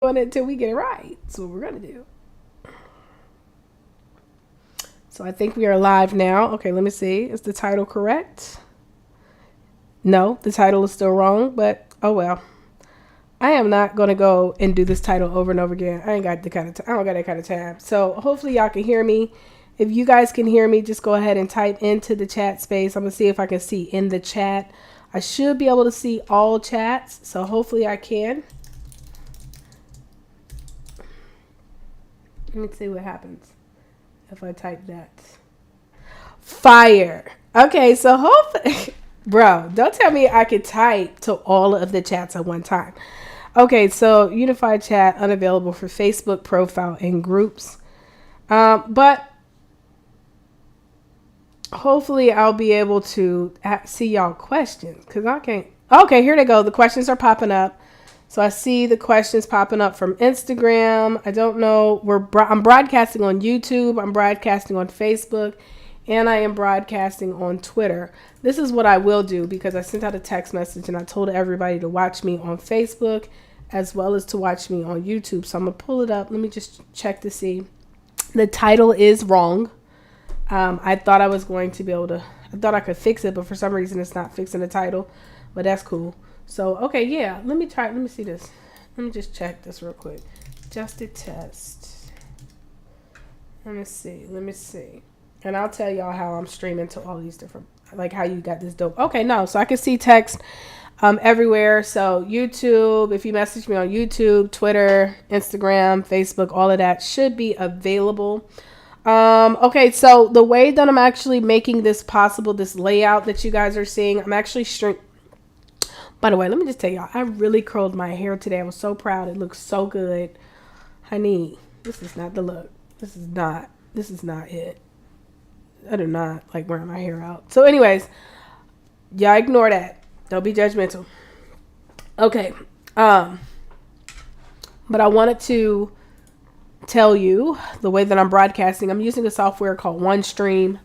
on it until we get it right. That's what we're gonna do. So I think we are live now. Okay, let me see. Is the title correct? No, the title is still wrong, but oh well. I am not gonna go and do this title over and over again. I ain't got the kind of I don't got that kind of time. So hopefully y'all can hear me. If you guys can hear me, just go ahead and type into the chat space. I'm gonna see if I can see in the chat. I should be able to see all chats, so hopefully I can. Let me see what happens if I type that. Fire. Okay, so hopefully, bro, don't tell me I could type to all of the chats at one time. Okay, so unified chat unavailable for Facebook profile and groups. But hopefully I'll be able to see y'all questions because I can't. Okay, here they go. The questions are popping up. So I see the questions popping up from Instagram. I don't know. I'm broadcasting on YouTube. I'm broadcasting on Facebook. And I am broadcasting on Twitter. This is what I will do because I sent out a text message and I told everybody to watch me on Facebook as well as to watch me on YouTube. So I'm going to pull it up. Let me just check to see. The title is wrong. I thought I was going to be able to, I thought I could fix it, but for some reason it's not fixing the title. But that's cool. So, okay, yeah. Let me see this. Let me just check this real quick. Just a test. Let me see. And I'll tell y'all how I'm streaming to all these different, like how you got this dope. Okay, no, so I can see text everywhere. So YouTube, if you message me on YouTube, Twitter, Instagram, Facebook, all of that should be available. Okay, so the way that I'm actually making this possible, this layout that you guys are seeing, I'm actually By the way, let me just tell y'all, I really curled my hair today. I was so proud. It looks so good. Honey, this is not the look. This is not it. I do not like wearing my hair out. So anyways, y'all ignore that. Don't be judgmental. Okay. But I wanted to tell you the way that I'm broadcasting. I'm using a software called OneStream.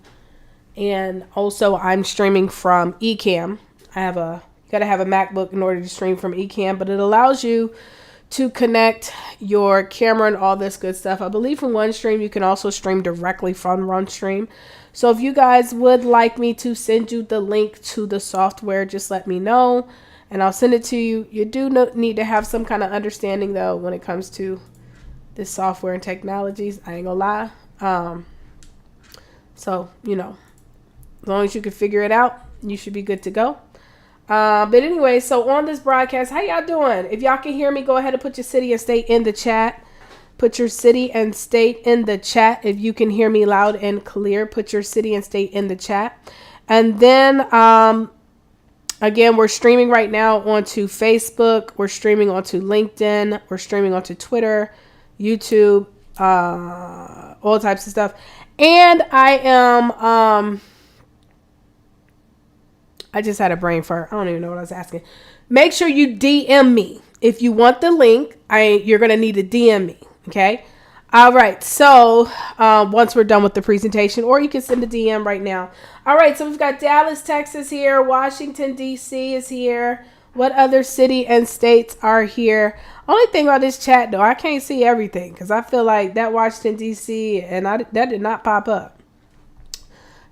And also I'm streaming from Ecamm. You gotta have a MacBook in order to stream from Ecamm, but it allows you to connect your camera and all this good stuff. I believe from OneStream you can also stream directly from OneStream. So if you guys would like me to send you the link to the software, just let me know and I'll send it to you. You do need to have some kind of understanding though when it comes to this software and technologies. I ain't gonna lie. So, as long as you can figure it out, you should be good to go. But anyway, so on this broadcast, how y'all doing? If y'all can hear me, go ahead and put your city and state in the chat. Put your city and state in the chat. If you can hear me loud and clear, put your city and state in the chat. And then, again, we're streaming right now onto Facebook. We're streaming onto LinkedIn. We're streaming onto Twitter, YouTube, all types of stuff. And I am, I just had a brain fart. I don't even know what I was asking. Make sure you DM me. If you want the link, you're going to need to DM me. Okay. All right. So once we're done with the presentation, or you can send a DM right now. All right. So we've got Dallas, Texas here. Washington, D.C. is here. What other city and states are here? Only thing about this chat, though, I can't see everything because I feel like that Washington, D.C. and that did not pop up.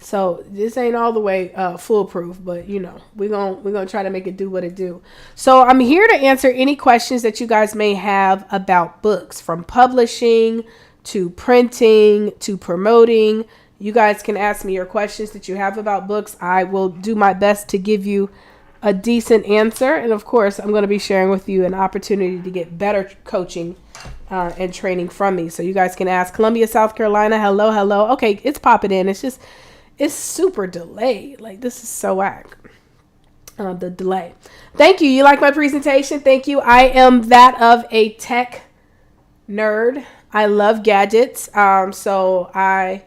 So this ain't all the way foolproof, but we're gonna try to make it do what it do. So I'm here to answer any questions that you guys may have about books, from publishing to printing to promoting. You guys can ask me your questions that you have about books. I will do my best to give you a decent answer, and of course, I'm going to be sharing with you an opportunity to get better coaching and training from me. So you guys can ask. Columbia, South Carolina. Hello. Okay, it's popping in. It's super delayed. Like, this is so whack. The delay. Thank you. You like my presentation? Thank you. I am that of a tech nerd. I love gadgets. So I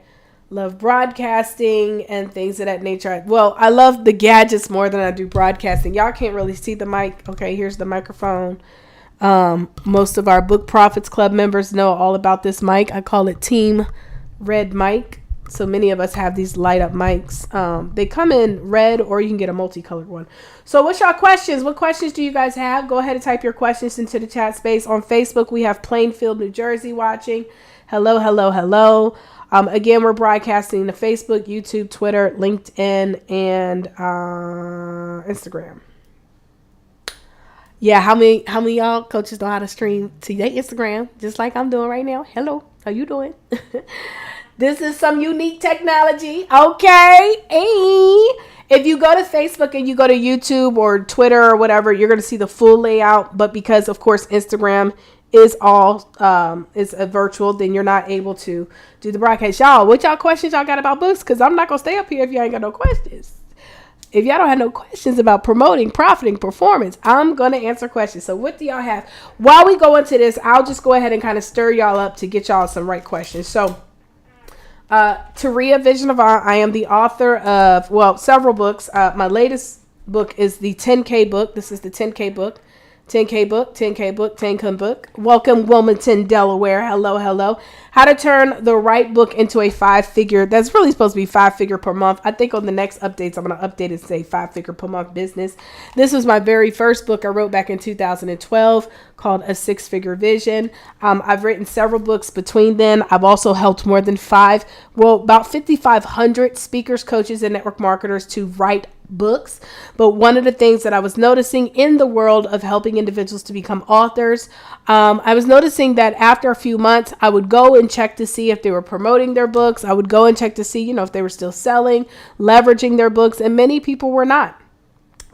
love broadcasting and things of that nature. Well, I love the gadgets more than I do broadcasting. Y'all can't really see the mic. Okay, here's the microphone. Most of our Book Profits Club members know all about this mic. I call it Team Red Mic. So many of us have these light up mics. They come in red, or you can get a multicolored one. So what's y'all questions? What questions do you guys have? Go ahead and type your questions into the chat space. On Facebook, we have Plainfield, New Jersey watching. Hello, hello, hello. Again, we're broadcasting to Facebook, YouTube, Twitter, LinkedIn, and Instagram. Yeah, how many y'all coaches know how to stream to their Instagram, just like I'm doing right now? Hello, how you doing? This is some unique technology, okay? Hey. If you go to Facebook and you go to YouTube or Twitter or whatever, you're going to see the full layout. But because, of course, Instagram is all is a virtual, then you're not able to do the broadcast. Y'all, what y'all questions y'all got about books? Because I'm not going to stay up here if y'all ain't got no questions. If y'all don't have no questions about promoting, profiting, performance, I'm going to answer questions. So what do y'all have? While we go into this, I'll just go ahead and kind of stir y'all up to get y'all some right questions. So Taria Vision-Avant, I am the author of, well, several books. My latest book is the 10K book. This is the 10K book. 10K book, 10K book, 10K book. Welcome, Wilmington, Delaware. Hello, hello. How to turn the right book into a 5-figure. That's really supposed to be 5-figure per month. I think on the next updates, I'm going to update it to say 5-figure per month business. This was my very first book I wrote back in 2012 called A 6-Figure Vision. I've written several books between then. I've also helped more than about 5,500 speakers, coaches, and network marketers to write books. But one of the things that I was noticing in the world of helping individuals to become authors, I was noticing that after a few months, I would go and check to see if they were promoting their books. I would go and check to see, if they were still selling, leveraging their books, and many people were not.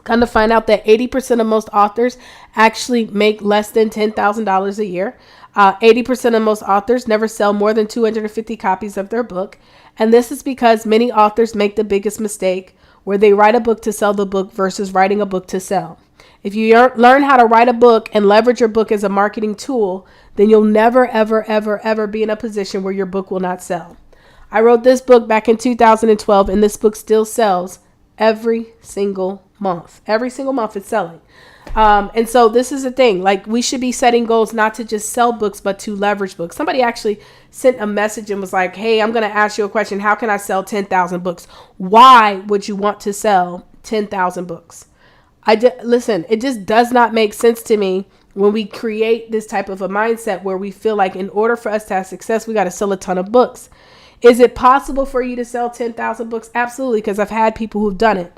Come to find out that 80% of most authors actually make less than $10,000 a year. 80% of most authors never sell more than 250 copies of their book. And this is because many authors make the biggest mistake, where they write a book to sell the book versus writing a book to sell. If you learn how to write a book and leverage your book as a marketing tool, then you'll never, ever, ever, ever be in a position where your book will not sell. I wrote this book back in 2012, and this book still sells every single month. Every single month it's selling. And so this is the thing, like, we should be setting goals not to just sell books, but to leverage books. Somebody actually sent a message and was like, hey, I'm going to ask you a question. How can I sell 10,000 books? Why would you want to sell 10,000 books? Listen, it just does not make sense to me when we create this type of a mindset where we feel like in order for us to have success, we got to sell a ton of books. Is it possible for you to sell 10,000 books? Absolutely, because I've had people who've done it.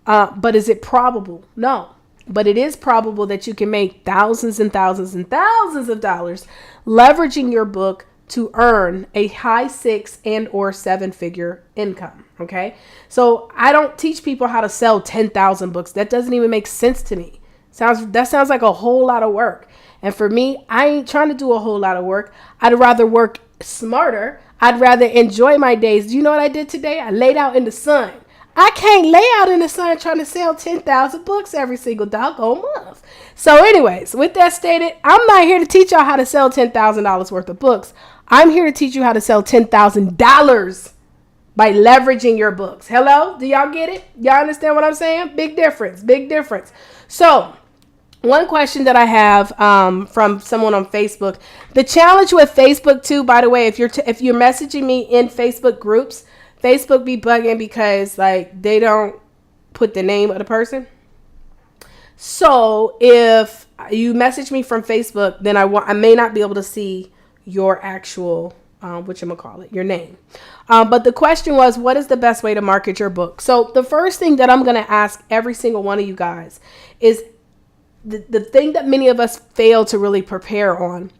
But is it probable? No. But it is probable that you can make thousands and thousands and thousands of dollars leveraging your book to earn a high 6 and or 7-figure income. Okay. So I don't teach people how to sell 10,000 books. That doesn't even make sense to me. That sounds like a whole lot of work. And for me, I ain't trying to do a whole lot of work. I'd rather work smarter. I'd rather enjoy my days. Do you know what I did today? I laid out in the sun. I can't lay out in the sun trying to sell 10,000 books every single doggone month. So anyways, with that stated, I'm not here to teach y'all how to sell $10,000 worth of books. I'm here to teach you how to sell $10,000 by leveraging your books. Hello? Do y'all get it? Y'all understand what I'm saying? Big difference. Big difference. So one question that I have from someone on Facebook. The challenge with Facebook too, by the way, if you're messaging me in Facebook groups, Facebook be bugging because like they don't put the name of the person. So if you message me from Facebook, then I may not be able to see your actual your name. But the question was, what is the best way to market your book? So the first thing that I'm going to ask every single one of you guys is the thing that many of us fail to really prepare on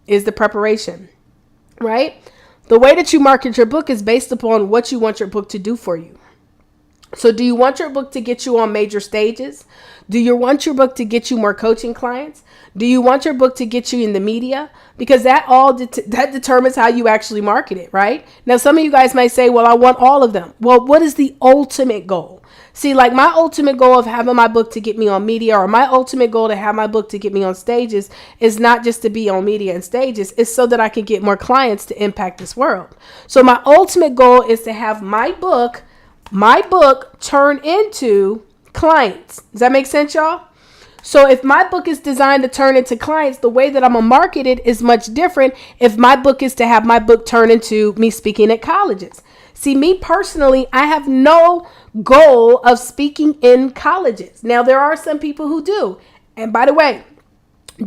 is the preparation, right? The way that you market your book is based upon what you want your book to do for you. So do you want your book to get you on major stages? Do you want your book to get you more coaching clients? Do you want your book to get you in the media? Because that all that determines how you actually market it, right? Now, some of you guys might say, well, I want all of them. Well, what is the ultimate goal? See, like my ultimate goal of having my book to get me on media, or my ultimate goal to have my book to get me on stages, is not just to be on media and stages. It's so that I can get more clients to impact this world. So my ultimate goal is to have my book turn into clients. Does that make sense, y'all? So if my book is designed to turn into clients, the way that I'm gonna market it is much different if my book is to have my book turn into me speaking at colleges. See, me personally, I have no goal of speaking in colleges. Now, there are some people who do. And by the way,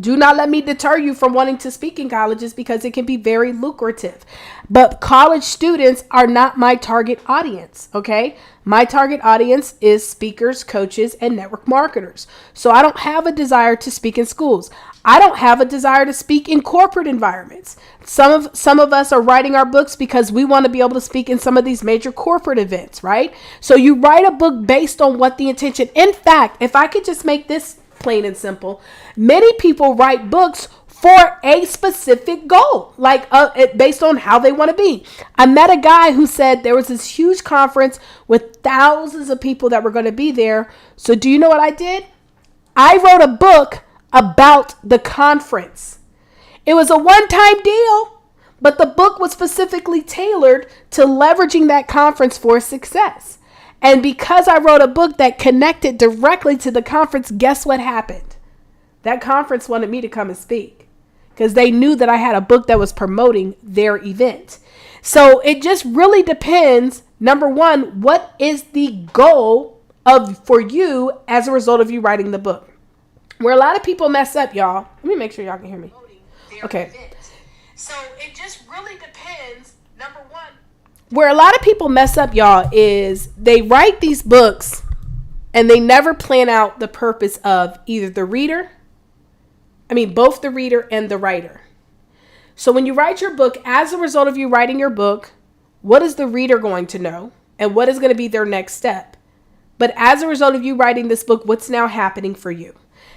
do not let me deter you from wanting to speak in colleges because it can be very lucrative. But college students are not my target audience, okay? My target audience is speakers, coaches, and network marketers. So I don't have a desire to speak in schools. I don't have a desire to speak in corporate environments. Some of us are writing our books because we want to be able to speak in some of these major corporate events, right? So you write a book based on what the intention. In fact, if I could just make this plain and simple, many people write books for a specific goal, like based on how they want to be. I met a guy who said there was this huge conference with thousands of people that were going to be there. So do you know what I did? I wrote a book about the conference. It was a one-time deal, but the book was specifically tailored to leveraging that conference for success. And because I wrote a book that connected directly to the conference, guess what happened? That conference wanted me to come and speak because they knew that I had a book that was promoting their event. So it just really depends. Number one, what is the goal for you as a result of you writing the book? Where a lot of people mess up, y'all. Let me make sure y'all can hear me. Okay. So it just really depends. Number one. Where a lot of people mess up, y'all, is they write these books and they never plan out the purpose of either both the reader and the writer. So when you write your book, as a result of you writing your book, what is the reader going to know and what is going to be their next step? But as a result of you writing this book, what's now happening for you?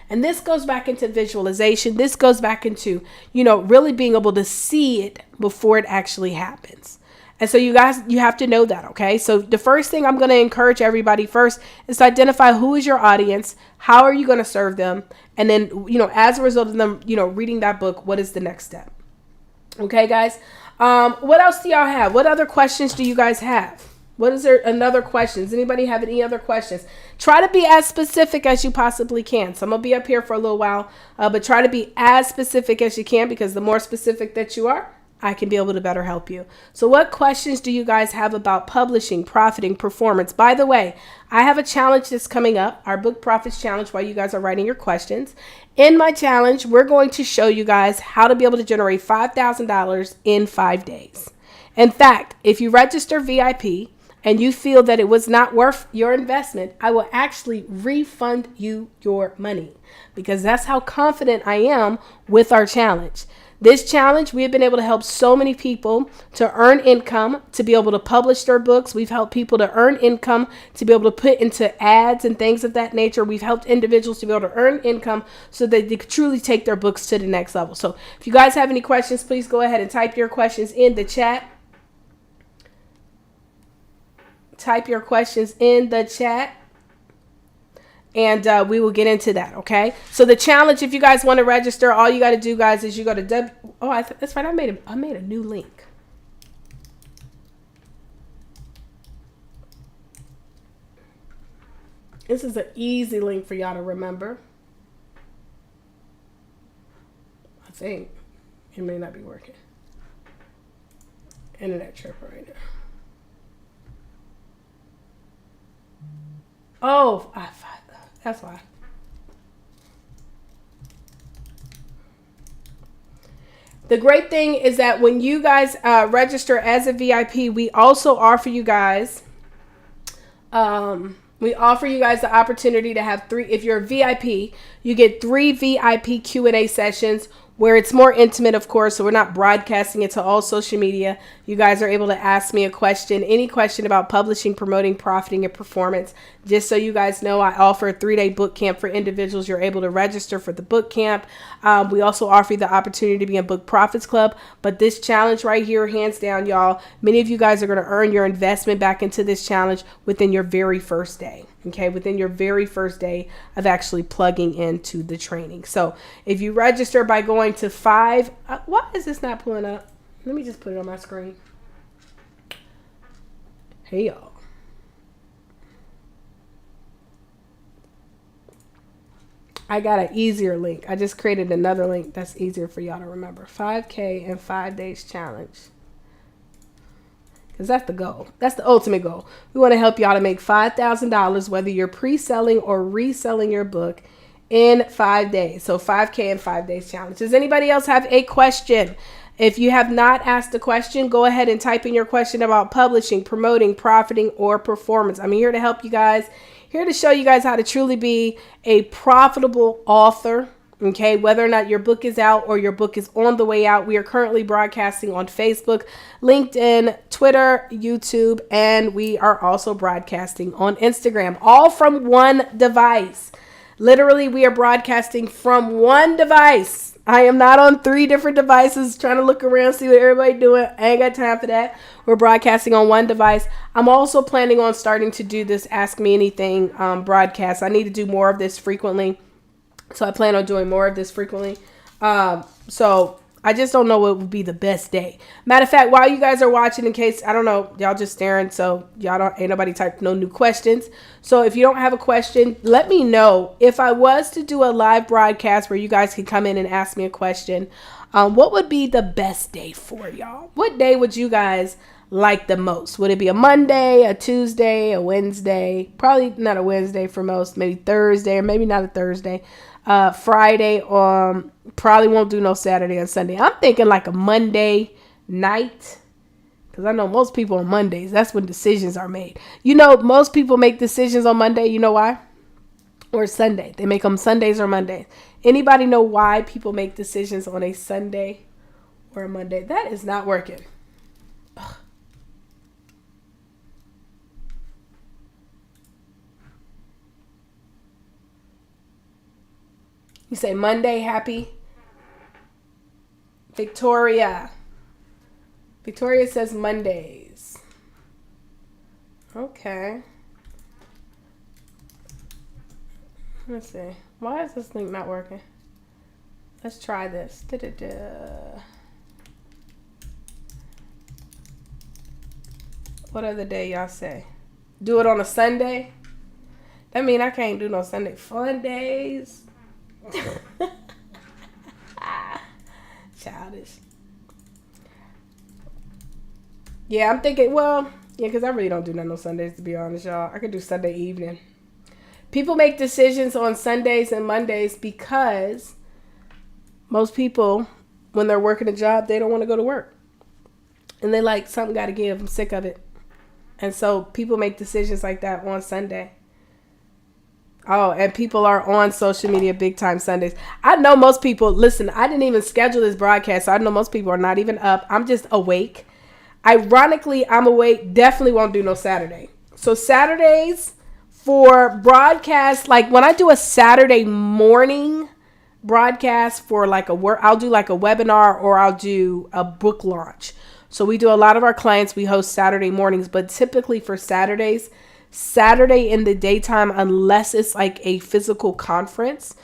And this goes back into visualization. This goes back into, really being able to see it before it actually happens. And so you guys, you have to know that, okay? So the first thing I'm going to encourage everybody first is to identify who is your audience, how are you going to serve them, and then, as a result of them, reading that book, what is the next step? Okay, guys? What else do y'all have? What other questions do you guys have? What is there another questions? Anybody have any other questions? Try to be as specific as you possibly can. So I'm going to be up here for a little while, but try to be as specific as you can because the more specific that you are, I can be able to better help you. So what questions do you guys have about publishing, profiting, performance? By the way, I have a challenge that's coming up, our Book Profits Challenge, while you guys are writing your questions. In my challenge, we're going to show you guys how to be able to generate $5,000 in 5 days. In fact, if you register VIP and you feel that it was not worth your investment, I will actually refund you your money because that's how confident I am with our challenge. This challenge, we have been able to help so many people to earn income, to be able to publish their books. We've helped people to earn income, to be able to put into ads and things of that nature. We've helped individuals to be able to earn income so that they could truly take their books to the next level. So if you guys have any questions, please go ahead and type your questions in the chat. Type your questions in the chat. And we will get into that, okay? So the challenge, if you guys want to register, all you got to do, guys, is you go to that's right. I made a new link. This is an easy link for y'all to remember. I think it may not be working. Internet trip right now. Oh, that's why. The great thing is that when you guys register as a VIP, we also offer you guys, the opportunity to have 3. If you're a VIP, you get 3 VIP Q&A sessions where it's more intimate, of course, so we're not broadcasting it to all social media. You guys are able to ask me a question, any question about publishing, promoting, profiting, and performance. Just so you guys know, I offer a 3-day boot camp for individuals. You're able to register for the boot camp. We also offer you the opportunity to be in Book Profits Club. But this challenge right here, hands down, y'all, many of you guys are going to earn your investment back into this challenge within your very first day. Okay, within your very first day of actually plugging into the training. So if you register by going to 5, why is this not pulling up? Let me just put it on my screen. Hey, y'all. I got an easier link. I just created another link that's easier for y'all to remember. 5K in 5 days challenge. Because that's the goal. That's the ultimate goal. We want to help y'all to make $5,000, whether you're pre-selling or reselling your book in 5 days. So 5K in 5 days challenge. Does anybody else have a question? If you have not asked a question, go ahead and type in your question about publishing, promoting, profiting, or performance. I'm here to help you guys. Here to show you guys how to truly be a profitable author. Okay, whether or not your book is out or your book is on the way out, we are currently broadcasting on Facebook, LinkedIn, Twitter, YouTube, and we are also broadcasting on Instagram, all from one device. Literally, we are broadcasting from one device. I am not on 3 different devices trying to look around, see what everybody doing. I ain't got time for that. We're broadcasting on one device. I'm also planning on starting to do this Ask Me Anything broadcast. I need to do more of this frequently. So I plan on doing more of this frequently. So I just don't know what would be the best day. Matter of fact, while you guys are watching, in case, I don't know, y'all just staring, so ain't nobody typed no new questions. So if you don't have a question, let me know. If I was to do a live broadcast where you guys can come in and ask me a question, what would be the best day for y'all? What day would you guys like the most? Would it be a Monday, a Tuesday, a Wednesday? Probably not a Wednesday for most, maybe Thursday, or maybe not a Thursday. Friday, probably won't do no Saturday and Sunday. I'm thinking like a Monday night, because I know most people on Mondays, that's when decisions are made. You know, most people make decisions on Monday. You know why? Or Sunday. They make them Sundays or Mondays. Anybody know why people make decisions on a Sunday or a Monday? That is not working. Ugh. You say Monday, happy? Victoria. Victoria says Mondays. Okay. Let's see. Why is this link not working? Let's try this. What other day y'all say? Do it on a Sunday? That mean I can't do no Sunday fun days. Childish. Yeah, I'm thinking, well, yeah, because I really don't do nothing on Sundays, to be honest, y'all. I could do Sunday evening. People make decisions on Sundays and Mondays because most people, when they're working a job, they don't want to go to work. And they like, something got to give. I'm sick of it. And so people make decisions like that on Sunday. Oh, and people are on social media big time Sundays. I know most people, listen, I didn't even schedule this broadcast, so I know most people are not even up. I'm just awake. Ironically, I'm awake. Definitely won't do no Saturday. So Saturdays for broadcast, like when I do a Saturday morning broadcast for like I'll do like a webinar or I'll do a book launch. So we do a lot of our clients, we host Saturday mornings, but typically for Saturdays, Saturday in the daytime, unless it's like a physical conference,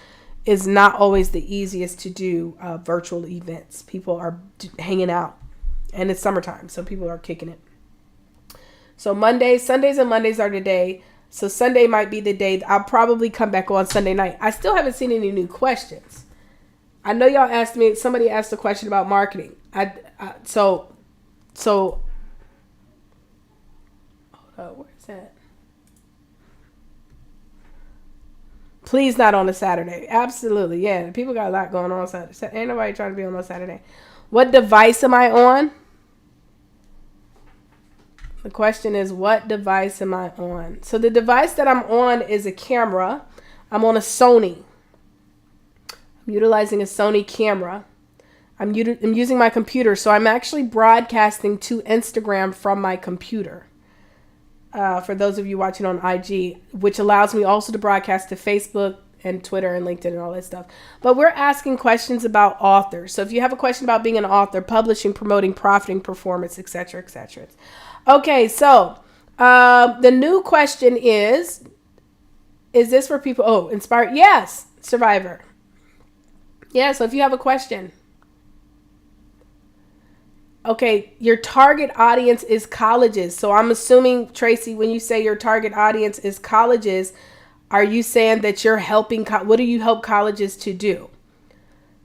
is not always the easiest to do virtual events. People are hanging out and it's summertime, so people are kicking it. So Sundays and Mondays are the day. So Sunday might be the day. I'll probably come back on Sunday night. I still haven't seen any new questions. I know y'all asked me, somebody asked a question about marketing. So hold up, where's that? Please not on a Saturday. Absolutely. Yeah. People got a lot going on Saturday. Ain't nobody trying to be on a Saturday. What device am I on? The question is, what device am I on? So the device that I'm on is a camera. I'm on a Sony. I'm utilizing a Sony camera. I'm using my computer. So I'm actually broadcasting to Instagram from my computer. For those of you watching on IG, which allows me also to broadcast to Facebook and Twitter and LinkedIn and all that stuff. But we're asking questions about authors. So if you have a question about being an author, publishing, promoting, profiting, performance, etc., etc. Okay, so the new question is this for people? Oh, inspired. Yes, Survivor. Yeah, so if you have a question. Okay, your target audience is colleges. So I'm assuming, Tracy, when you say your target audience is colleges, Are you saying that you're helping? What do you help colleges to do?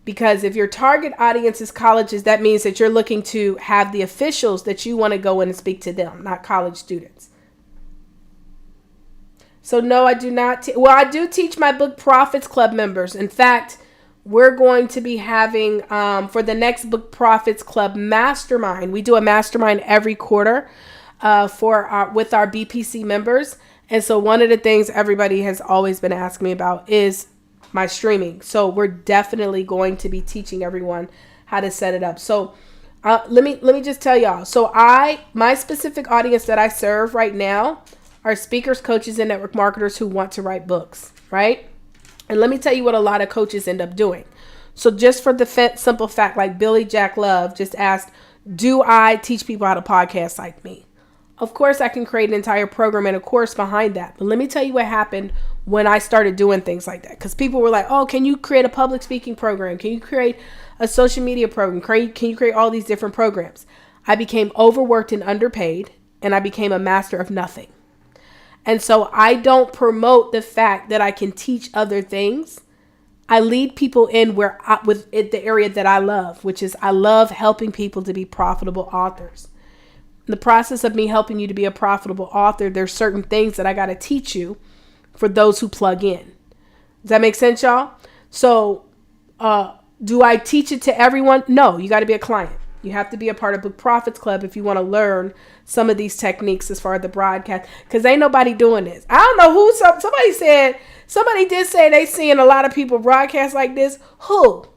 Because if your target audience is colleges, that means that you're looking to have the officials that you want to go in and speak to them, not college students. So no, I do not. Well, I do teach my Book Profits Club members. In fact, we're going to be having, for the next Book Profits Club mastermind, we do a mastermind every quarter with our BPC members. And so one of the things everybody has always been asking me about is my streaming. So we're definitely going to be teaching everyone how to set it up. So let me just tell y'all. So my specific audience that I serve right now are speakers, coaches, and network marketers who want to write books, right? And let me tell you what a lot of coaches end up doing. So just for the simple fact, like Billy Jack Love just asked, do I teach people how to podcast like me? Of course, I can create an entire program and a course behind that. But let me tell you what happened when I started doing things like that. Because people were like, oh, can you create a public speaking program? Can you create a social media program? Can you create all these different programs? I became overworked and underpaid, and I became a master of nothing. And so I don't promote the fact that I can teach other things. I lead people in with the area that I love, which is I love helping people to be profitable authors. In the process of me helping you to be a profitable author, there's certain things that I got to teach you for those who plug in. Does that make sense, y'all? So do I teach it to everyone? No, you got to be a client. You have to be a part of Book Profits Club if you want to learn some of these techniques as far as the broadcast, because ain't nobody doing this. I don't know who, somebody did say they seeing a lot of people broadcast like this. Who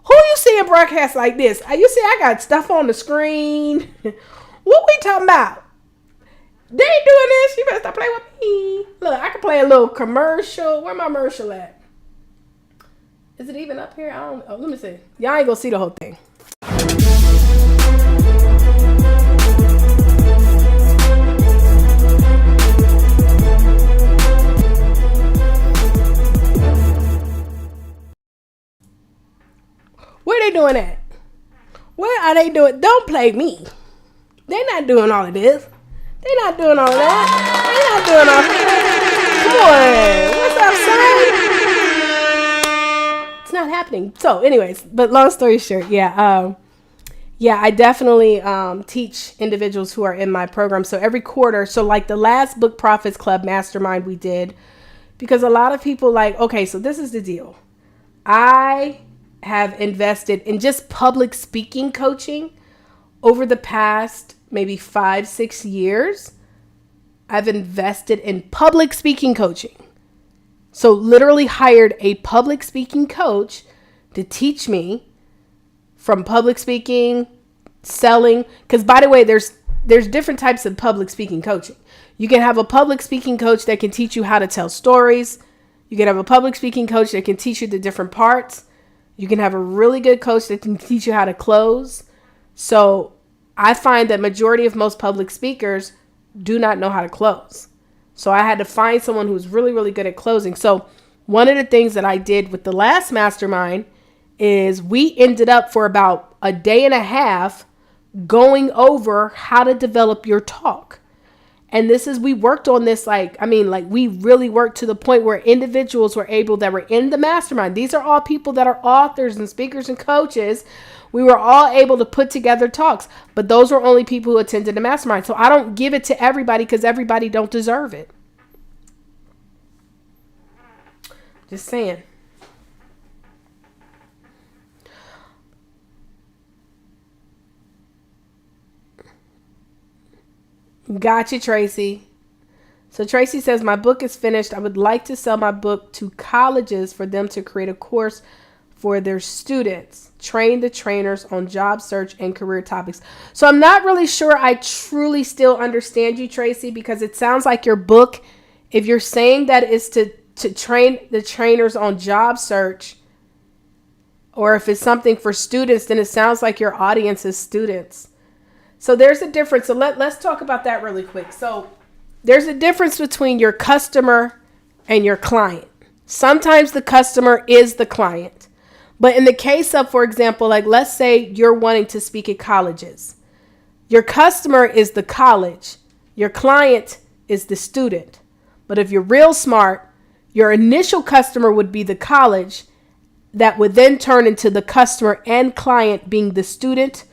you seeing broadcast like this? You see, I got stuff on the screen. What we talking about? They ain't doing this. You better stop playing with me. Look, I can play a little commercial. Where my commercial at? Is it even up here? Let me see. Y'all ain't gonna see the whole thing. Where they doing at? Where are they doing? Don't play me. They're not doing all of this. They're not doing all of that. They're not doing all of that. Come on. What's up, son? It's not happening. So anyways, but long story short, I definitely teach individuals who are in my program. So every quarter, so like the last Book Profits Club mastermind we did, because a lot of people like, okay, so this is the deal. I have invested in just public speaking coaching over the past maybe 5-6 years. I've invested in public speaking coaching. So literally hired a public speaking coach to teach me from public speaking, selling. Because by the way, there's different types of public speaking coaching. You can have a public speaking coach that can teach you how to tell stories. You can have a public speaking coach that can teach you the different parts. You can have a really good coach that can teach you how to close. So I find that majority of most public speakers do not know how to close. So I had to find someone who's really, really good at closing. So one of the things that I did with the last mastermind is we ended up for about a day and a half going over how to develop your talk. And we worked on this we really worked to the point where individuals that were in the mastermind. These are all people that are authors and speakers and coaches. We were all able to put together talks, but those were only people who attended the mastermind. So I don't give it to everybody because everybody don't deserve it. Just saying. Gotcha, Tracy. So Tracy says, my book is finished. I would like to sell my book to colleges for them to create a course for their students. Train the trainers on job search and career topics. So I'm not really sure I truly still understand you, Tracy, because it sounds like your book, if you're saying that is to train the trainers on job search, or if it's something for students, then it sounds like your audience is students. So there's a difference. So let's talk about that really quick. So there's a difference between your customer and your client. Sometimes the customer is the client. But in the case of, for example, like let's say you're wanting to speak at colleges. Your customer is the college. Your client is the student. But if you're real smart, your initial customer would be the college that would then turn into the customer and client being the student,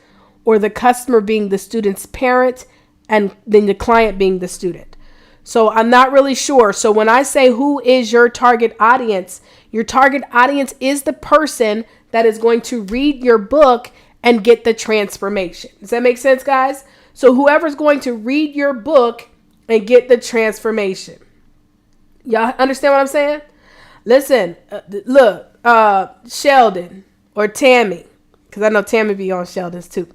or the customer being the student's parent, and then the client being the student. So I'm not really sure. So when I say who is your target audience is the person that is going to read your book and get the transformation. Does that make sense, guys? So whoever's going to read your book and get the transformation. Y'all understand what I'm saying? Listen, look, Sheldon or Tammy, because I know Tammy be on Sheldon's too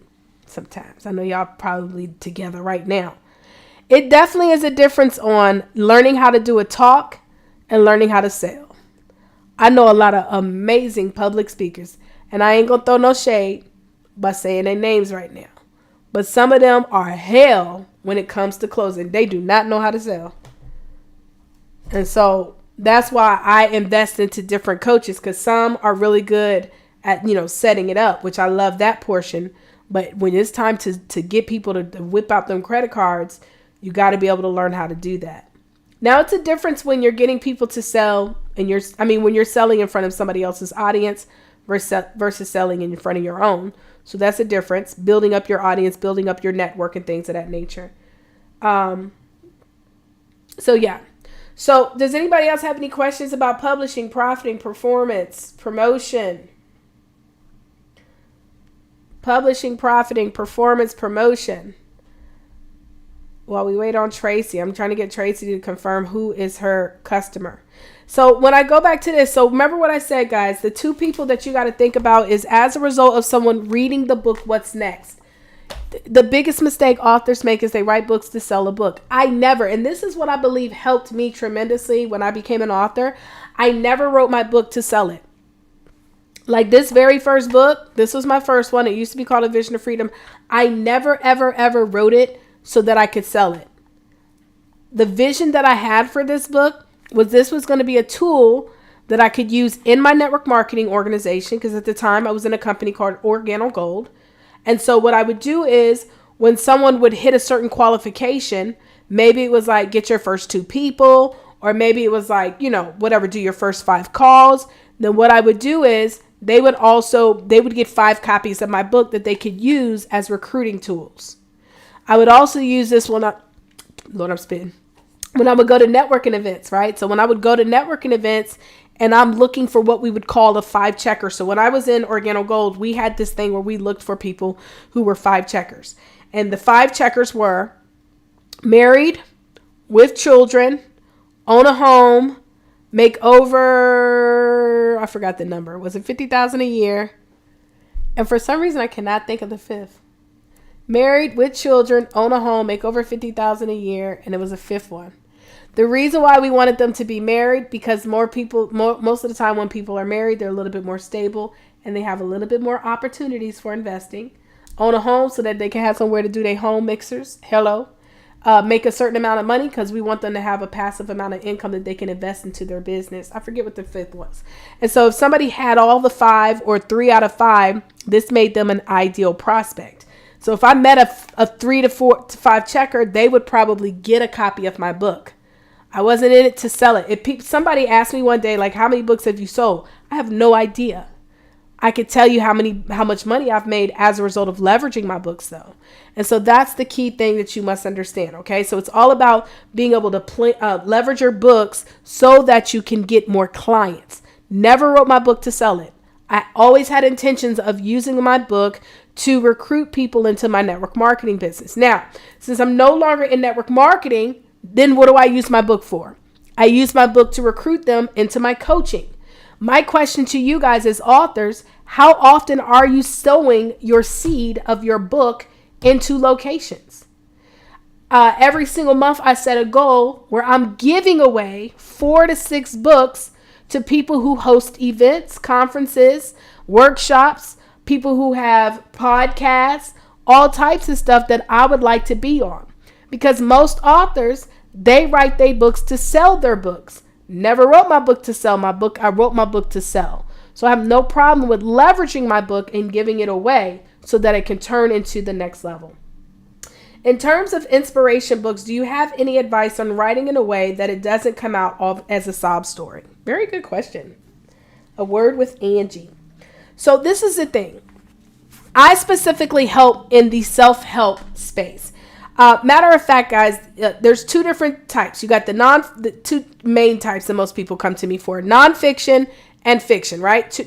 sometimes. I know y'all probably together right now. It definitely is a difference on learning how to do a talk and learning how to sell. I know a lot of amazing public speakers, and I ain't gonna throw no shade by saying their names right now. But some of them are hell when it comes to closing. They do not know how to sell. And so that's why I invest into different coaches, because some are really good at, setting it up, which I love that portion. But when it's time to get people to whip out them credit cards, you got to be able to learn how to do that. Now, it's a difference when you're getting people to sell and when you're selling in front of somebody else's audience versus selling in front of your own. So that's a difference. Building up your audience, building up your network and things of that nature. So yeah. So does anybody else have any questions about publishing, profiting, performance, promotion? Publishing, profiting, performance, promotion. While we wait on Tracy, I'm trying to get Tracy to confirm who is her customer. So when I go back to this, so remember what I said, guys, the two people that you got to think about is as a result of someone reading the book, what's next? The biggest mistake authors make is they write books to sell a book. And this is what I believe helped me tremendously when I became an author. I never wrote my book to sell it. Like this very first book, this was my first one. It used to be called A Vision of Freedom. I never, ever, ever wrote it so that I could sell it. The vision that I had for this book was this was going to be a tool that I could use in my network marketing organization, because at the time I was in a company called OrganoGold. And so what I would do is when someone would hit a certain qualification, maybe it was like get your first 2 people, or maybe it was like, whatever, do your first 5 calls. Then what I would do is they would get 5 copies of my book that they could use as recruiting tools. I would also use this when I would go to networking events, right? So when I would go to networking events and I'm looking for what we would call a 5 checker. So when I was in OrganoGold, we had this thing where we looked for people who were 5 checkers. And the 5 checkers were married, with children, own a home, make over, I forgot the number. Was it $50,000 a year? And for some reason, I cannot think of the 5th. Married, with children, own a home, make over $50,000 a year, and it was a 5th one. The reason why we wanted them to be married, because most of the time when people are married, they're a little bit more stable and they have a little bit more opportunities for investing. Own a home so that they can have somewhere to do their home mixers. Make a certain amount of money, because we want them to have a passive amount of income that they can invest into their business. I forget what the 5th was. And so if somebody had all the 5 or 3 out of 5, this made them an ideal prospect. So if I met a 3 to 4 to 5 checker, they would probably get a copy of my book. I wasn't in it to sell it. If somebody asked me one day, like, how many books have you sold? I have no idea. I could tell you how much money I've made as a result of leveraging my books, though. And so that's the key thing that you must understand. Okay. So it's all about being able to leverage your books so that you can get more clients. Never wrote my book to sell it. I always had intentions of using my book to recruit people into my network marketing business. Now, since I'm no longer in network marketing, then what do I use my book for? I use my book to recruit them into my coaching. My question to you guys as authors, how often are you sowing your seed of your book into locations? Every single month I set a goal where I'm giving away 4 to 6 books to people who host events, conferences, workshops, people who have podcasts, all types of stuff that I would like to be on. Because most authors, they write their books to sell their books. Never wrote my book to sell my book. I wrote my book to sell. So I have no problem with leveraging my book and giving it away so that it can turn into the next level. In terms of inspiration books, do you have any advice on writing in a way that it doesn't come out as a sob story? Very good question. A word with Angie. So this is the thing. I specifically help in the self-help space. Matter of fact, guys, there's two different types. You got the two main types that most people come to me for: nonfiction and fiction, right?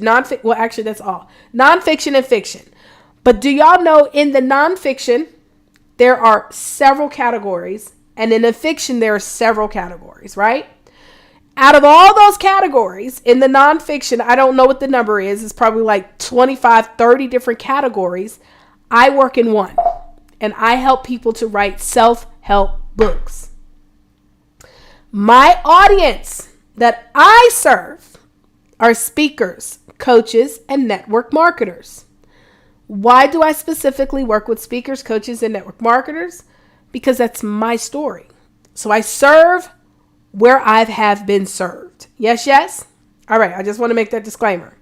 Well, actually, that's all. Nonfiction and fiction. But do y'all know in the nonfiction, there are several categories, and in the fiction, there are several categories, right? Out of all those categories in the nonfiction, I don't know what the number is. It's probably like 25, 30 different categories. I work in one, and I help people to write self-help books. My audience that I serve are speakers, coaches, and network marketers. Why do I specifically work with speakers, coaches, and network marketers? Because that's my story. So I serve where I have been served. Yes, yes? All right, I just want to make that disclaimer.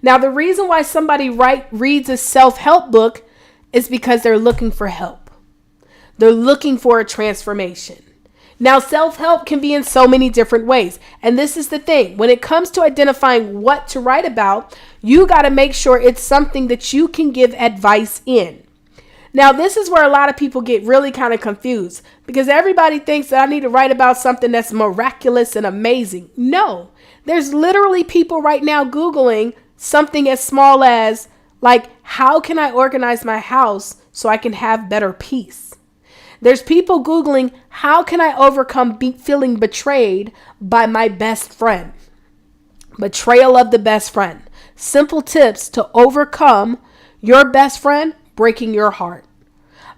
Now, the reason why somebody reads a self-help book is because they're looking for help. They're looking for a transformation. Now, self-help can be in so many different ways. And this is the thing. When it comes to identifying what to write about, you got to make sure it's something that you can give advice in. Now, this is where a lot of people get really kind of confused because everybody thinks that I need to write about something that's miraculous and amazing. No, there's literally people right now Googling something as small as, like, how can I organize my house so I can have better peace? There's people Googling, how can I overcome feeling betrayed by my best friend? Betrayal of the best friend. Simple tips to overcome your best friend breaking your heart.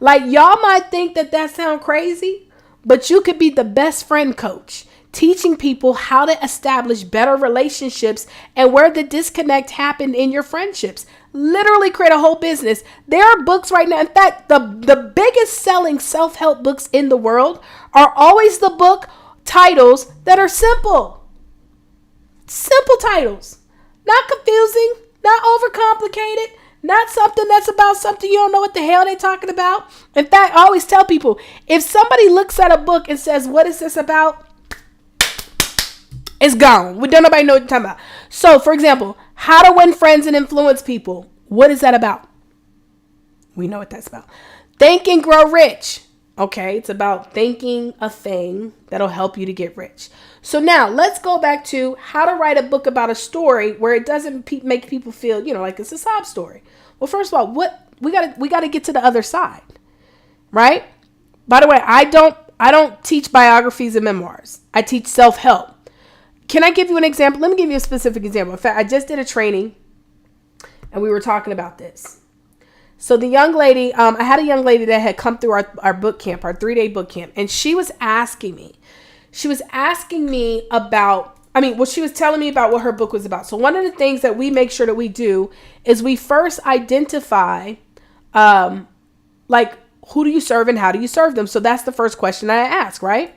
Like, y'all might think that sounds crazy, but you could be the best friend coach, teaching people how to establish better relationships and where the disconnect happened in your friendships. Literally create a whole business. There are books right now. In fact, the biggest selling self-help books in the world are always the book titles that are simple. Simple titles. Not confusing, not overcomplicated, not something that's about something you don't know what the hell they're talking about. In fact, I always tell people, if somebody looks at a book and says, what is this about? It's gone. We don't nobody know what you're talking about. So, for example, how to win friends and influence people. What is that about? We know what that's about. Think and Grow Rich. Okay, it's about thinking a thing that'll help you to get rich. So now let's go back to how to write a book about a story where it doesn't make people feel, like it's a sob story. Well, first of all, we got to get to the other side, right? By the way, I don't teach biographies and memoirs. I teach self-help. Can I give you an example? Let me give you a specific example. In fact, I just did a training and we were talking about this. So the young lady, I had a young lady that had come through our boot camp, our 3-day boot camp, and she was asking me about, she was telling me about what her book was about. So one of the things that we make sure that we do is we first identify, who do you serve and how do you serve them? So that's the first question I ask, right?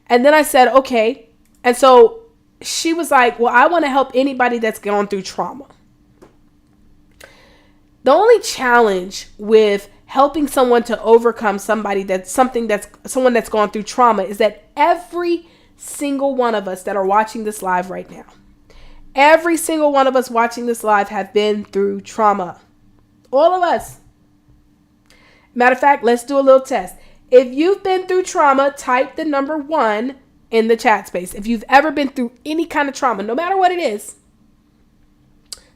And then I said, okay. And so she was like, well, I want to help anybody that's gone through trauma. The only challenge with helping someone to overcome someone that's gone through trauma is that every single one of us that are watching this live right now, every single one of us watching this live have been through trauma. All of us. Matter of fact, let's do a little test. If you've been through trauma, type the number 1 in the chat space. If you've ever been through any kind of trauma, no matter what it is,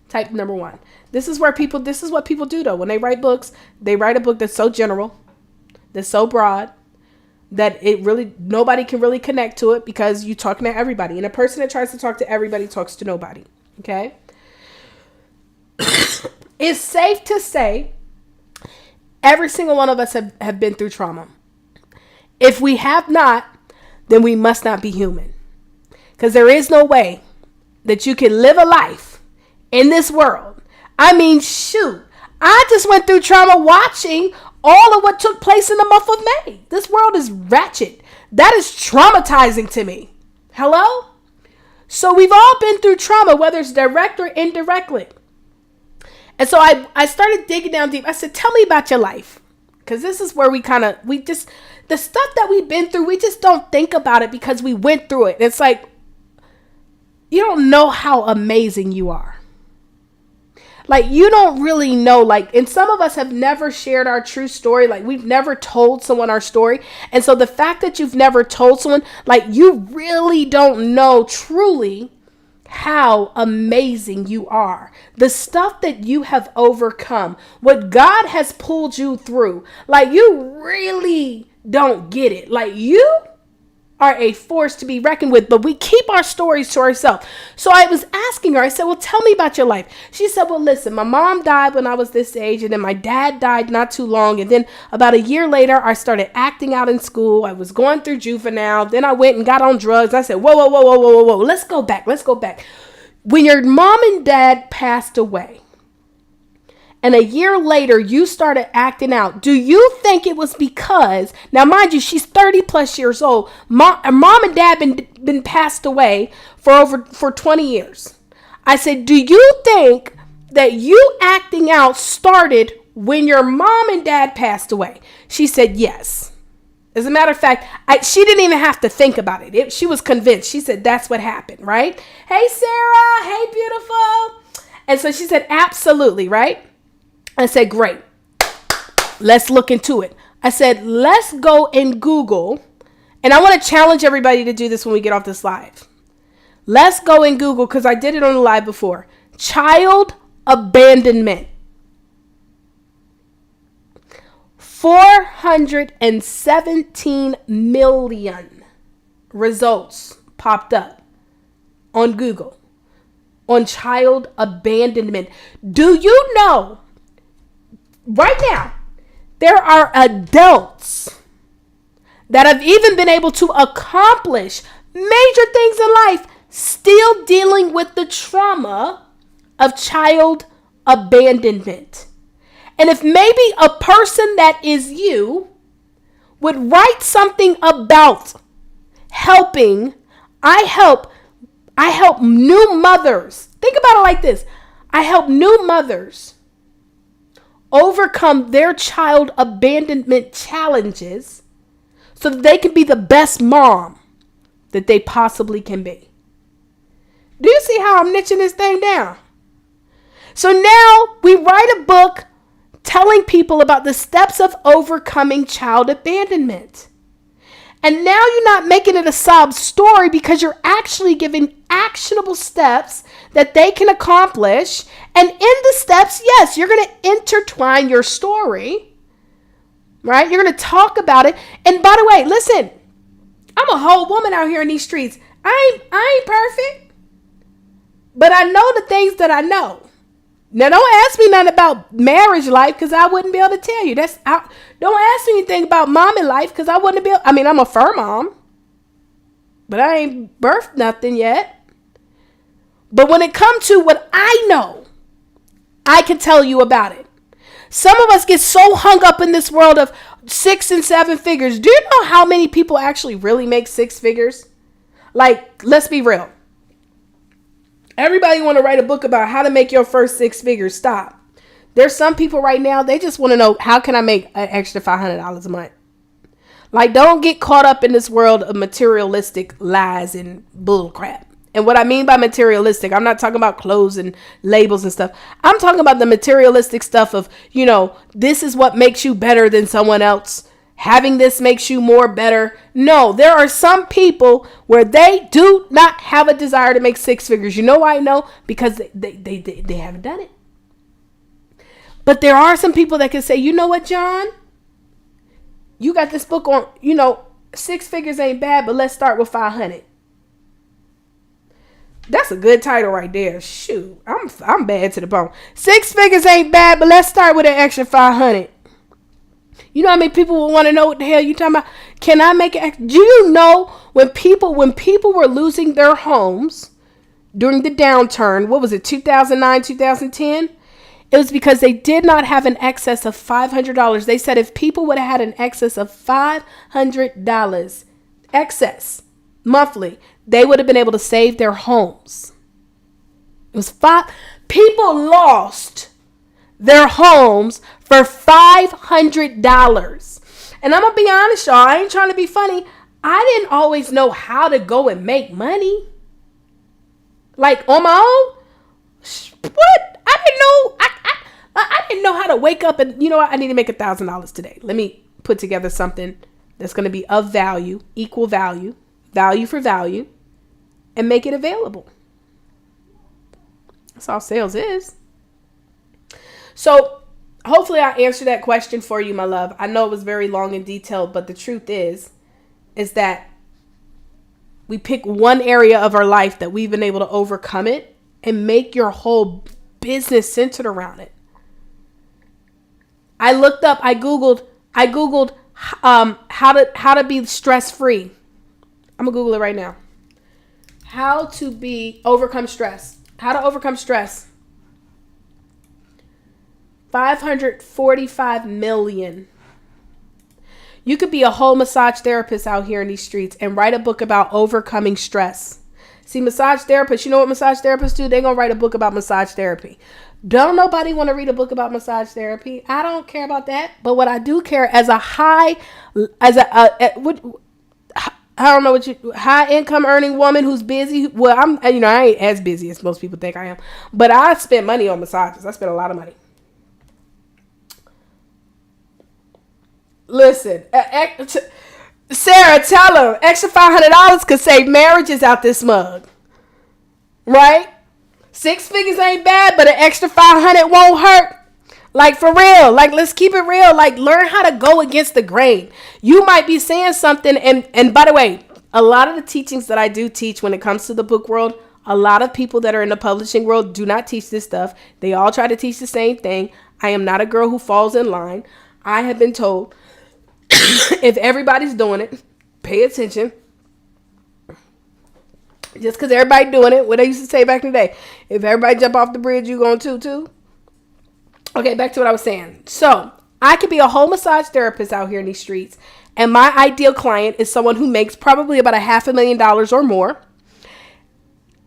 type number 1. This is what people do though. When they write books, they write a book that's so general, that's so broad, that nobody can really connect to it because you're talking to everybody. And a person that tries to talk to everybody talks to nobody. Okay? It's safe to say every single one of us have been through trauma. If we have not, then we must not be human. Because there is no way that you can live a life in this world. Shoot, I just went through trauma watching all of what took place in the month of May. This world is ratchet. That is traumatizing to me. Hello? So we've all been through trauma, whether it's direct or indirectly. And so I started digging down deep. I said, tell me about your life. Because this is where the stuff that we've been through, we just don't think about it because we went through it. It's like, you don't know how amazing you are. Like, you don't really know, like, and some of us have never shared our true story. Like, we've never told someone our story. And so the fact that you've never told someone, like, you really don't know truly how amazing you are. The stuff that you have overcome, what God has pulled you through, like, you really don't get it. Like, you are a force to be reckoned with, but we keep our stories to ourselves. So I was asking her, I said, well, tell me about your life. She said, well, listen, my mom died when I was this age, and then my dad died not too long. And then about a year later, I started acting out in school. I was going through juvenile. Then I went and got on drugs. I said, whoa. Let's go back. When your mom and dad passed away, and a year later, you started acting out, do you think it was because, now mind you, she's 30 plus years old. Mom and dad been passed away for 20 years. I said, do you think that you acting out started when your mom and dad passed away? She said, yes. As a matter of fact, she didn't even have to think about it. She was convinced. She said, that's what happened, right? Hey, Sarah. Hey, beautiful. And so she said, absolutely, right? I said, great. Let's look into it. I said, let's go and Google. And I want to challenge everybody to do this when we get off this live. Let's go and Google, because I did it on the live before. Child abandonment. 417 million results popped up on Google on child abandonment. Do you know? Right now, there are adults that have even been able to accomplish major things in life, still dealing with the trauma of child abandonment. And if maybe a person that is you would write something about helping, I help new mothers. Think about it like this. I help new mothers overcome their child abandonment challenges so that they can be the best mom that they possibly can be. Do you see how I'm niching this thing down? So now we write a book telling people about the steps of overcoming child abandonment. And now you're not making it a sob story, because you're actually giving actionable steps that they can accomplish. And in the steps, yes, you're going to intertwine your story, right? You're going to talk about it. And by the way, listen, I'm a whole woman out here in these streets. I ain't perfect, but I know the things that I know. Now, don't ask me nothing about marriage life, because I wouldn't be able to tell you. Don't ask me anything about mommy life, because I wouldn't be able. I mean, I'm a fur mom, but I ain't birthed nothing yet. But when it comes to what I know, I can tell you about it. Some of us get so hung up in this world of 6 and 7 figures. Do you know how many people actually really make 6 figures? Like, let's be real. Everybody want to write a book about how to make your first 6 figures. Stop. There's some people right now, they just want to know, how can I make an extra $500 a month? Like, don't get caught up in this world of materialistic lies and bull crap. And what I mean by materialistic, I'm not talking about clothes and labels and stuff. I'm talking about the materialistic stuff of, this is what makes you better than someone else. Having this makes you more better. No, there are some people where they do not have a desire to make 6 figures. You know why I know? Because they haven't done it. But there are some people that can say, you know what, John? You got this book on, 6 figures ain't bad, but let's start with 500. That's a good title right there. Shoot, I'm bad to the bone. 6 figures ain't bad, but let's start with an extra 500. You know how many people will want to know what the hell you talking about? Can I make it? Do you know when people were losing their homes during the downturn, what was it, 2009, 2010? It was because they did not have an excess of $500. They said if people would have had an excess of $500 excess monthly, they would have been able to save their homes. It was people lost their homes for $500. And I'm going to be honest, y'all. I ain't trying to be funny. I didn't always know how to go and make money. Like on my own. What? I didn't know. I didn't know how to wake up and, you know what? I need to make $1,000 today. Let me put together something that's going to be of value, equal value, value for value, and make it available. That's all sales is. So hopefully I answered that question for you, my love. I know it was very long and detailed, but the truth is that we pick one area of our life that we've been able to overcome it and make your whole business centered around it. I Googled how to be stress free. I'm gonna Google it right now. How to overcome stress. How to overcome stress. 545 million. You could be a whole massage therapist out here in these streets and write a book about overcoming stress. See, massage therapists, you know what massage therapists do? They're going to write a book about massage therapy. Don't nobody want to read a book about massage therapy. I don't care about that. But what I do care as a high income earning woman who's busy. Well, I ain't as busy as most people think I am, but I spend money on massages. I spend a lot of money. Listen, Sarah, tell them extra $500 could save marriages out this mug, right? 6 figures ain't bad, but an extra 500 won't hurt. Like, for real. Like, let's keep it real. Like, learn how to go against the grain. You might be saying something, and by the way, a lot of the teachings that I do teach when it comes to the book world, a lot of people that are in the publishing world do not teach this stuff. They all try to teach the same thing. I am not a girl who falls in line. I have been told if everybody's doing it, pay attention. Just because everybody doing it, what I used to say back in the day, if everybody jump off the bridge, you going too. Okay, back to what I was saying. So I could be a whole massage therapist out here in these streets, and my ideal client is someone who makes probably about $500,000 or more.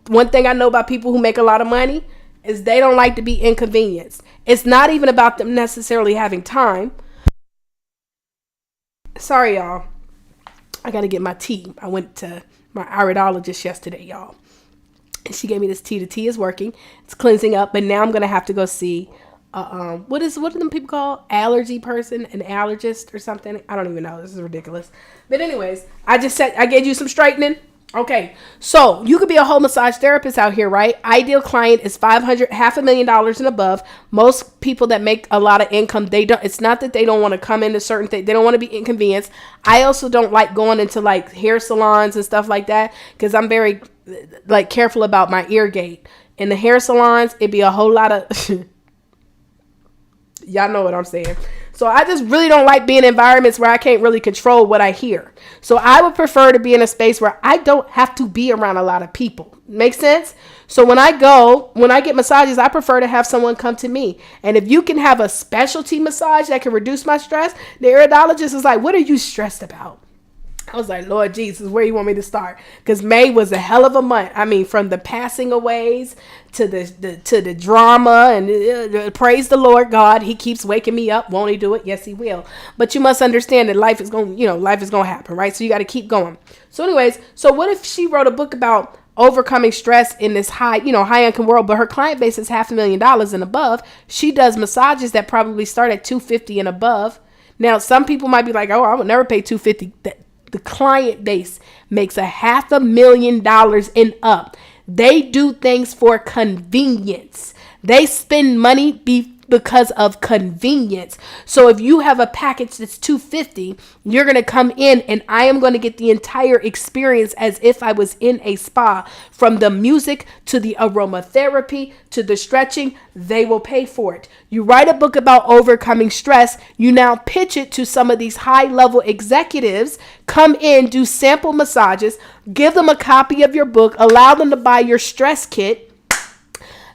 One thing I know about people who make a lot of money is they don't like to be inconvenienced. It's not even about them necessarily having time. Sorry, y'all. I got to get my tea. I went to my iridologist yesterday, y'all. And she gave me this tea. The tea is working. It's cleansing up. But now I'm going to have to go see, what do them people call? Allergy person? An allergist or something? I don't even know. This is ridiculous. But anyways, I gave you some straightening. Okay, so you could be a whole massage therapist out here, right? Ideal client is $500,000 and above. Most people that make a lot of income, it's not that they don't want to come into certain things. They don't want to be inconvenienced. I also don't like going into like hair salons and stuff like that because I'm very like careful about my ear gate. In the hair salons, it'd be a whole lot of y'all know what I'm saying. So I just really don't like being in environments where I can't really control what I hear. So I would prefer to be in a space where I don't have to be around a lot of people. Make sense? So when I get massages, I prefer to have someone come to me. And if you can have a specialty massage that can reduce my stress, the iridologist is like, what are you stressed about? I was like, Lord Jesus, where you want me to start? Because May was a hell of a month. I mean, from the passing aways to the drama and praise the Lord God. He keeps waking me up. Won't he do it? Yes, he will. But you must understand that life is going to happen, right? So you got to keep going. So anyways, so what if she wrote a book about overcoming stress in this high income world, but her client base is $500,000 and above? She does massages that probably start at $250 and above. Now, some people might be like, oh, I would never pay $250. The client base makes $500,000 and up. They do things for convenience. They spend money because of convenience. So if you have a package that's $250, you're going to come in and I am going to get the entire experience as if I was in a spa. From the music to the aromatherapy to the stretching, they will pay for it. You write a book about overcoming stress. You now pitch it to some of these high-level executives. Come in, do sample massages, give them a copy of your book, allow them to buy your stress kit.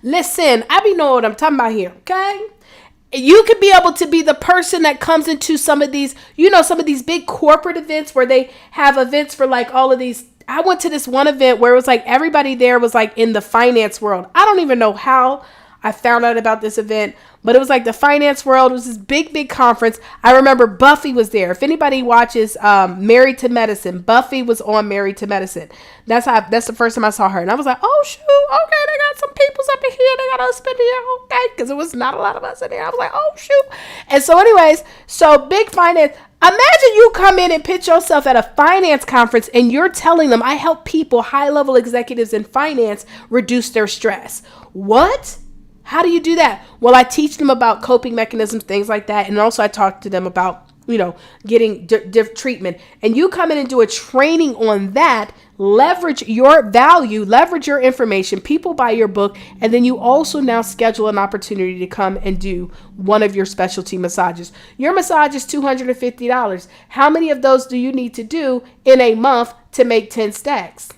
Listen, I be knowing what I'm talking about here, okay? You could be able to be the person that comes into some of these big corporate events where they have events for like all of these. I went to this one event where it was like everybody there was like in the finance world. I don't even know how I found out about this event, but it was like the finance world. It was this big conference. I remember Buffy was there. If anybody watches Married to Medicine, Buffy was on Married to Medicine. That's the first time I saw her. And I was like, oh, shoot. Okay, they got some peoples up in here. They got a husband here. Okay, because it was not a lot of us in there. I was like, oh, shoot. And so anyways, so big finance. Imagine you come in and pitch yourself at a finance conference and you're telling them, I help people, high-level executives in finance, reduce their stress. What? How do you do that? Well, I teach them about coping mechanisms, things like that. And also I talk to them about, getting treatment. And you come in and do a training on that, leverage your value, leverage your information, people buy your book, and then you also now schedule an opportunity to come and do one of your specialty massages. Your massage is $250. How many of those do you need to do in a month to make 10 stacks?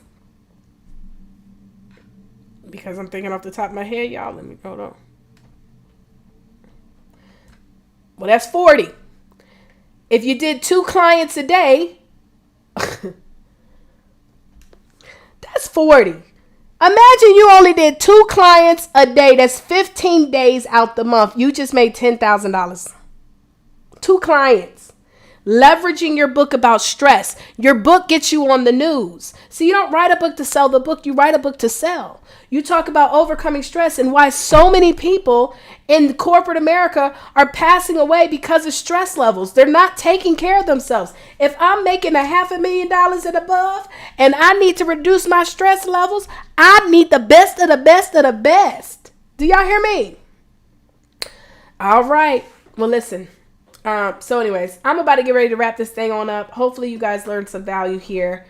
Because I'm thinking off the top of my head, y'all, let me hold on. Well, that's 40. If you did 2 clients a day, that's 40. Imagine you only did 2 clients a day. That's 15 days out the month. You just made $10,000. 2 clients. Leveraging your book about stress. Your book gets you on the news. So you don't write a book to sell the book. You write a book to sell. You talk about overcoming stress and why so many people in corporate America are passing away because of stress levels. They're not taking care of themselves. If I'm making $500,000 and above and I need to reduce my stress levels, I need the best of the best of the best. Do y'all hear me? All right. Well, listen. So anyways, I'm about to get ready to wrap this thing on up. Hopefully you guys learned some value here.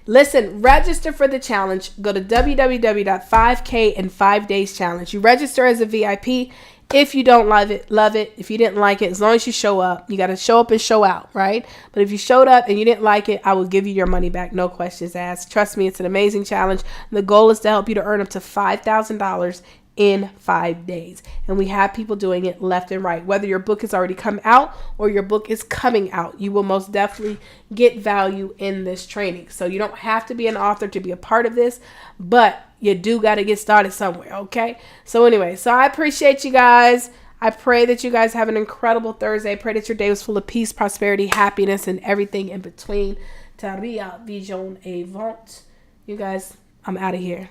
Listen, register for the challenge. Go to www.5k-in-5-days-challenge. You register as a VIP. If you don't love it. If you didn't like it, as long as you show up, you got to show up and show out, right? But if you showed up and you didn't like it, I will give you your money back. No questions asked. Trust me, it's an amazing challenge. The goal is to help you to earn up to $5,000 in 5 days. And we have people doing it left and right. Whether your book has already come out or your book is coming out, you will most definitely get value in this training. So you don't have to be an author to be a part of this, but you do got to get started somewhere, okay? So anyway, so I appreciate you guys. I pray that you guys have an incredible Thursday. I pray that your day was full of peace, prosperity, happiness, and everything in between. Taria Vision Avant. You guys, I'm out of here.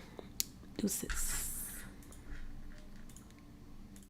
Deuces.